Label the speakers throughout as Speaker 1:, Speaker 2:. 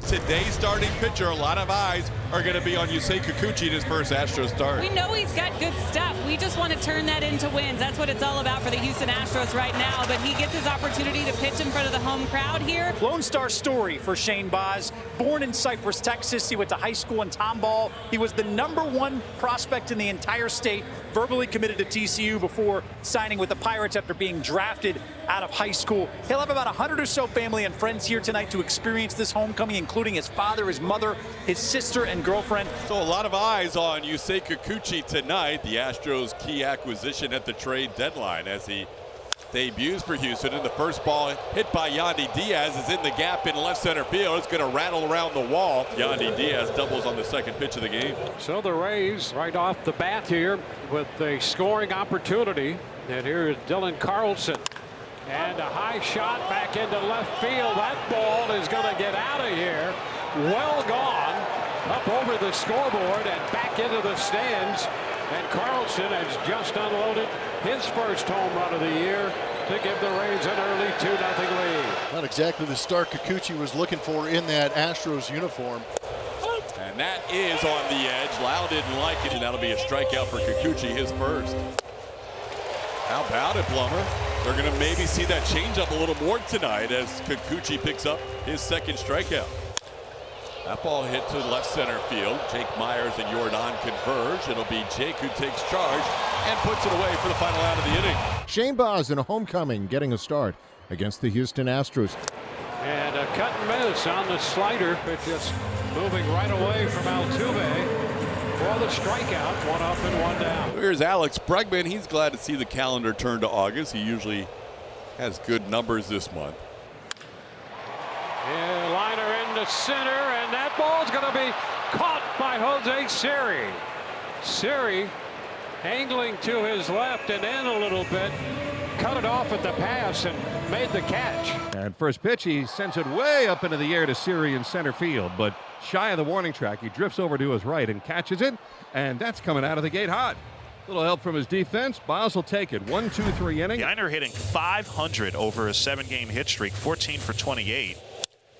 Speaker 1: Today's starting pitcher, a lot of eyes are going to be on Yusei Kikuchi in his first Astros start.
Speaker 2: We know he's got good stuff. We just want to turn that into wins. That's what it's all about for the Houston Astros right now. But he gets his opportunity to pitch in front of the home crowd here.
Speaker 3: Lone Star story for Shane Baz. Born in Cypress, Texas, he went to high school in Tomball. He was the #1 prospect in the entire state, verbally committed to TCU before signing with the Pirates after being drafted out of high school. He'll have about 100 or so family and friends here tonight to experience this homecoming, including his father, his mother, his sister, and girlfriend.
Speaker 1: So a lot of eyes on Yusei Kikuchi tonight, the Astros' key acquisition at the trade deadline, as he debuts for Houston. And the first ball hit by Yandy Diaz is in the gap in left center field. It's going to rattle around the wall. Yandy Diaz doubles on the second pitch of the game.
Speaker 4: So the Rays right off the bat here with a scoring opportunity. And here is Dylan Carlson. And a high shot back into left field. That ball is going to get out of here. Well gone. Up over the scoreboard and back into the stands. And Carlson has just unloaded his first home run of the year to give the Rays an early 2-0 lead.
Speaker 5: Not exactly the start Kikuchi was looking for in that Astros uniform.
Speaker 1: And that is on the edge. Lau didn't like it, and that'll be a strikeout for Kikuchi, his first. How about it, Plummer? They're going to maybe see that changeup a little more tonight as Kikuchi picks up his second strikeout. That ball hit to left center field. Jake Myers and Jordan converge. It'll be Jake who takes charge and puts it away for the final out of the inning.
Speaker 6: Shane Baz in a homecoming getting a start against the Houston Astros.
Speaker 4: And a cut and miss on the slider, but just moving right away from Altuve for the strikeout. 1 up and 1 down.
Speaker 1: Here's Alex Bregman. He's glad to see the calendar turn to August. He usually has good numbers this month.
Speaker 4: Yeah, liner into center, and that ball's going to be caught by Jose Siri. Siri angling to his left and in a little bit, cut it off at the pass and made the catch.
Speaker 7: And first pitch, he sends it way up into the air to Siri in center field, but shy of the warning track, he drifts over to his right and catches it, and that's coming out of the gate hot. Little help from his defense. Baz will take it. 1-2-3 inning.
Speaker 8: Yainer hitting .500 over a 7-game hit streak, 14 for 28.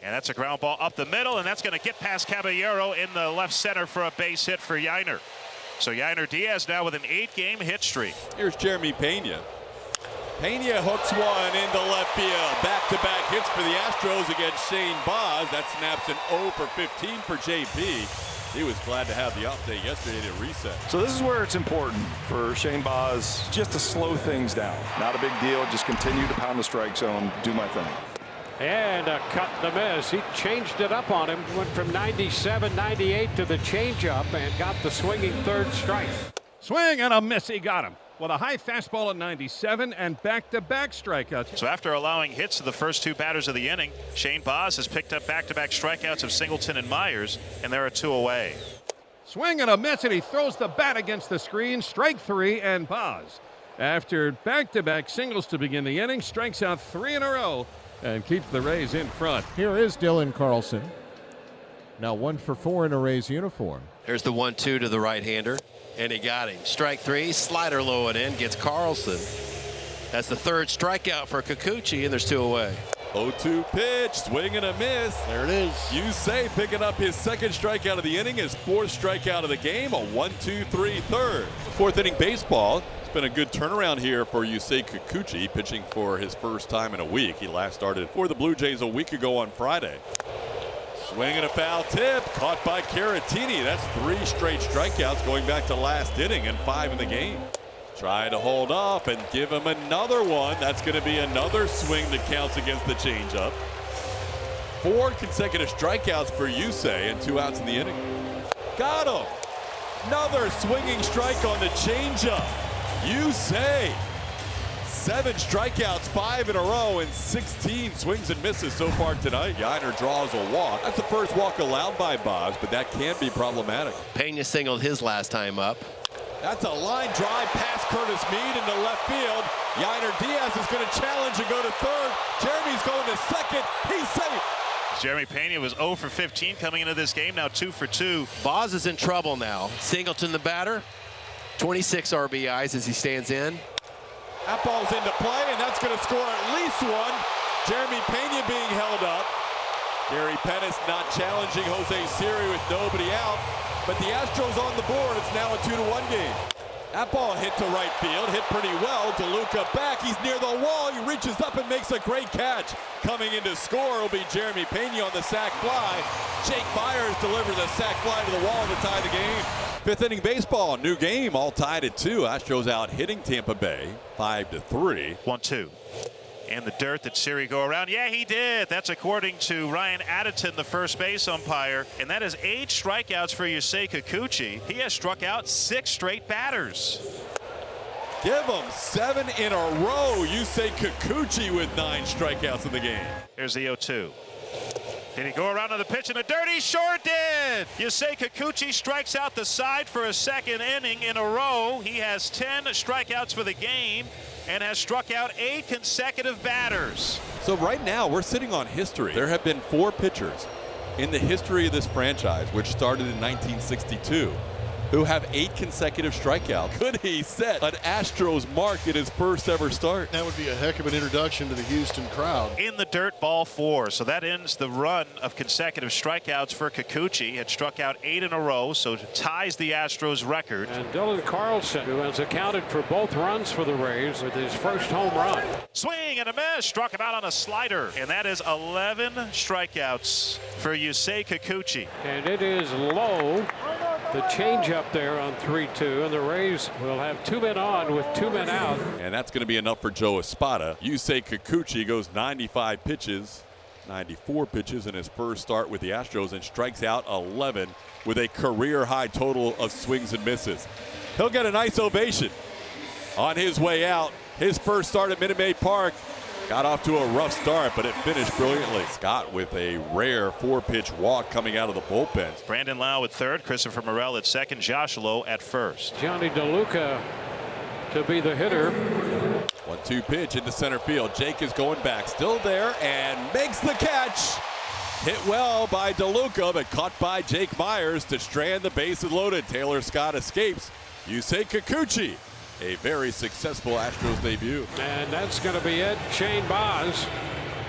Speaker 8: And that's a ground ball up the middle, and that's going to get past Caballero in the left center for a base hit for Yainer. So Yainer Diaz now with an 8-game hit streak.
Speaker 1: Here's Jeremy Pena. Pena hooks one into left field. Back-to-back hits for the Astros against Shane Baz. That snaps an 0 for 15 for JP. He was glad to have the off day yesterday to reset.
Speaker 9: So this is where it's important for Shane Baz just to slow things down. Not a big deal. Just continue to pound the strike zone. Do my thing.
Speaker 4: And a cut and a miss. He changed it up on him. Went from 97, 98 to the changeup and got the swinging third strike.
Speaker 7: Swing and a miss. He got him with a high fastball at 97 and back-to-back strikeouts.
Speaker 8: So after allowing hits to the first 2 batters of the inning, Shane Baz has picked up back-to-back strikeouts of Singleton and Myers, and there are 2 away.
Speaker 7: Swing and a miss, and he throws the bat against the screen. Strike 3, and Baz, after back-to-back singles to begin the inning, strikes out 3 in a row and keeps the Rays in front.
Speaker 6: Here is Dylan Carlson. Now 1 for 4 in a Rays uniform.
Speaker 10: Here's the 1-2 to the right-hander, and he got him. Strike 3, slider low and in, gets Carlson. That's the 3rd strikeout for Kikuchi, and there's 2 away.
Speaker 1: 0-2 pitch, swing and a miss.
Speaker 5: There it is.
Speaker 1: Yusei picking up his 2nd strikeout of the inning, his 4th strikeout of the game, a 1-2-3 third. 4th inning baseball. It's been a good turnaround here for Yusei Kikuchi, pitching for his first time in a week. He last started for the Blue Jays a week ago on Friday. Swing and a foul tip, caught by Caratini. That's 3 straight strikeouts going back to last inning and 5 in the game. Try to hold off and give him another one. That's going to be another swing that counts against the changeup. 4 consecutive strikeouts for Yusei and 2 outs in the inning. Got him. Another swinging strike on the changeup. Yusei. 7 strikeouts, 5 in a row, and 16 swings and misses so far tonight. Yainer draws a walk. That's the first walk allowed by Baz, but that can be problematic.
Speaker 10: Pena singled his last time up.
Speaker 1: That's a line drive past Curtis Mead into left field. Yainer Diaz is going to challenge and go to 3rd. Jeremy's going to 2nd. He's safe.
Speaker 8: Jeremy Pena was 0 for 15 coming into this game, now 2 for 2.
Speaker 10: Baz is in trouble now. Singleton the batter. 26 RBIs as he stands in.
Speaker 1: That ball's into play, and that's going to score at least 1. Jeremy Pena being held up. Gary Pettis not challenging Jose Siri with nobody out. But the Astros on the board. It's now a 2-1 game. That ball hit to right field, hit pretty well. DeLuca back, he's near the wall. He reaches up and makes a great catch. Coming in to score will be Jeremy Pena on the sac fly. Jake Myers delivers a sac fly to the wall to tie the game. Fifth inning baseball, new game, all tied at 2. Astros out hitting Tampa Bay 5-3.
Speaker 8: 1-2. In the dirt, did Siri go around? Yeah, he did. That's according to Ryan Addington, the first base umpire. And that is 8 strikeouts for Yusei Kikuchi. He has struck out 6 straight batters.
Speaker 1: Give him 7 in a row. Yusei Kikuchi with 9 strikeouts in the game.
Speaker 8: Here's the 0-2. Did he go around on the pitch in the dirt? He sure did. Yusei Kikuchi strikes out the side for a second inning in a row. He has 10 strikeouts for the game and has struck out 8 consecutive batters.
Speaker 1: So right now we're sitting on history. There have been 4 pitchers in the history of this franchise, which started in 1962, who have 8 consecutive strikeouts. Could he set an Astros mark at his first ever start?
Speaker 5: That would be a heck of an introduction to the Houston crowd.
Speaker 8: In the dirt, ball 4. So that ends the run of consecutive strikeouts for Kikuchi. Had struck out 8 in a row, so ties the Astros record.
Speaker 4: And Dylan Carlson, who has accounted for both runs for the Rays with his first home run.
Speaker 8: Swing and a miss. Struck him out on a slider. And that is 11 strikeouts for Yusei Kikuchi.
Speaker 4: And it is low. The changeup there on 3-2, and the Rays will have 2 men on with 2 men out.
Speaker 1: And that's going to be enough for Joe Espada. Yusei Kikuchi goes 95 pitches, 94 pitches in his first start with the Astros and strikes out 11 with a career high total of swings and misses. He'll get a nice ovation on his way out. His first start at Minute Maid Park. Got off to a rough start, but it finished brilliantly. Scott with a rare 4-pitch walk coming out of the bullpen.
Speaker 8: Brandon Lau at third, Christopher Morel at second, Josh Lowe at first.
Speaker 4: Johnny DeLuca to be the hitter.
Speaker 1: 1-2 pitch into center field. Jake is going back, still there, and makes the catch. Hit well by DeLuca, but caught by Jake Myers to strand the bases loaded. Taylor Scott escapes. Yusei Kikuchi, a very successful Astros debut.
Speaker 4: And that's going to be it. Shane Baz.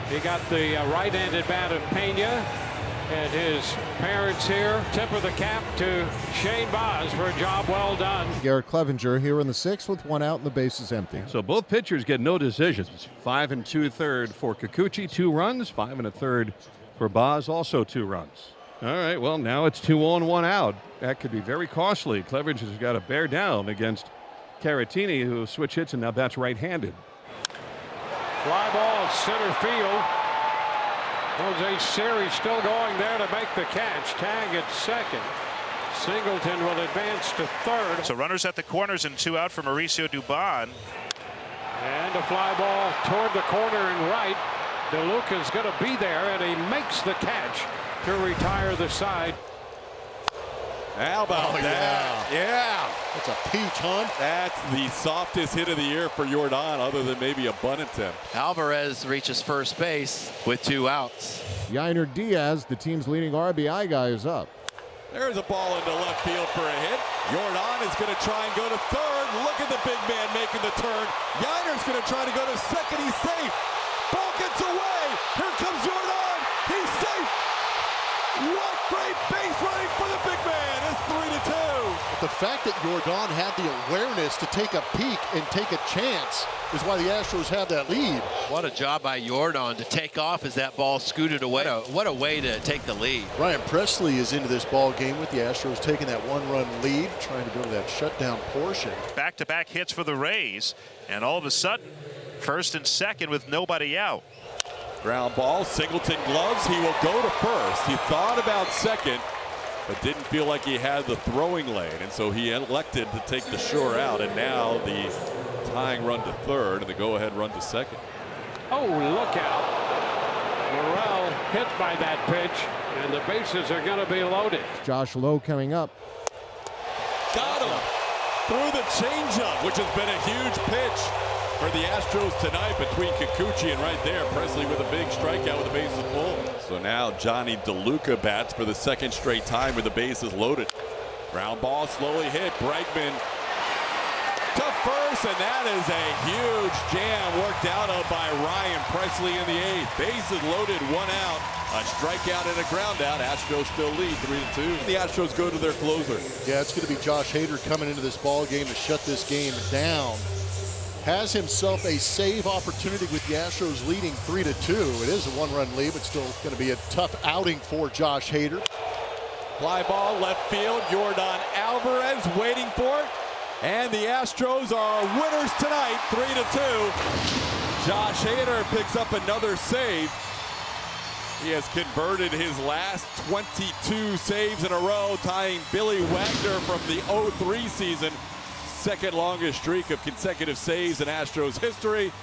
Speaker 4: He got the right-handed bat of Pena. And his parents here tip of the cap to Shane Baz for a job well done.
Speaker 6: Garrett Clevenger here in the 6th with 1 out and the bases empty.
Speaker 7: So both pitchers get no decisions. 5 2/3 for Kikuchi, 2 runs. 5 1/3 for Baz, also 2 runs. All right, well, now it's 2 on, 1 out. That could be very costly. Clevenger's got to bear down against Caratini, who switch hits and now bats right-handed.
Speaker 4: Fly ball center field. Jose Siri still going there to make the catch. Tag at second. Singleton will advance to third.
Speaker 8: So runners at the corners and 2 out for Mauricio Dubon.
Speaker 4: And a fly ball toward the corner and right. DeLuca's going to be there, and he makes the catch to retire the side.
Speaker 1: How about that? Yeah.
Speaker 5: That's a peach, huh?
Speaker 1: That's the softest hit of the year for Jordan, other than maybe a bunt attempt.
Speaker 10: Alvarez reaches first base with 2 outs.
Speaker 6: Yainer Diaz, the team's leading RBI guy, is up.
Speaker 1: There's a ball into left field for a hit. Jordan is going to try and go to third. Look at the big man making the turn. Yainer's going to try to go to second. He's safe. Ball gets away. Here comes Jordan. He's safe. What great base running for the big man. It's 3-2.
Speaker 5: The fact that Jordan had the awareness to take a peek and take a chance is why the Astros have that lead.
Speaker 10: What a job by Jordan to take off as that ball scooted away. What a way to take the lead.
Speaker 5: Ryan Presley is into this ball game with the Astros taking that 1-run lead, trying to go to that shutdown portion.
Speaker 8: Back-to-back hits for the Rays, and all of a sudden, first and second with nobody out.
Speaker 1: Ground ball, Singleton gloves. He will go to first. He thought about second, but didn't feel like he had the throwing lane, and so he elected to take the sure out, and now the tying run to third and the go-ahead run to second.
Speaker 4: Oh, look out. Morel hit by that pitch, and the bases are going to be loaded.
Speaker 6: Josh Lowe coming up.
Speaker 1: Got him through the changeup, which has been a huge pitch for the Astros tonight between Kikuchi and right there, Presley with a big strikeout with the bases full. So now Johnny DeLuca bats for the second straight time with the bases loaded. Ground ball slowly hit. Bregman to first. first, and that is a huge jam worked out of by Ryan Presley in the 8th. Bases loaded, 1 out. A strikeout and a ground out. Astros still lead 3-2. The Astros go to their closer.
Speaker 5: Yeah, it's going to be Josh Hader coming into this ball game to shut this game down. Has himself a save opportunity with the Astros leading 3-2. It is a 1-run lead, but still going to be a tough outing for Josh Hader.
Speaker 1: Fly ball left field. Yordan Alvarez waiting for it. And the Astros are winners tonight, 3-2. Josh Hader picks up another save. He has converted his last 22 saves in a row, tying Billy Wagner from the 03 season. Second longest streak of consecutive saves in Astros history.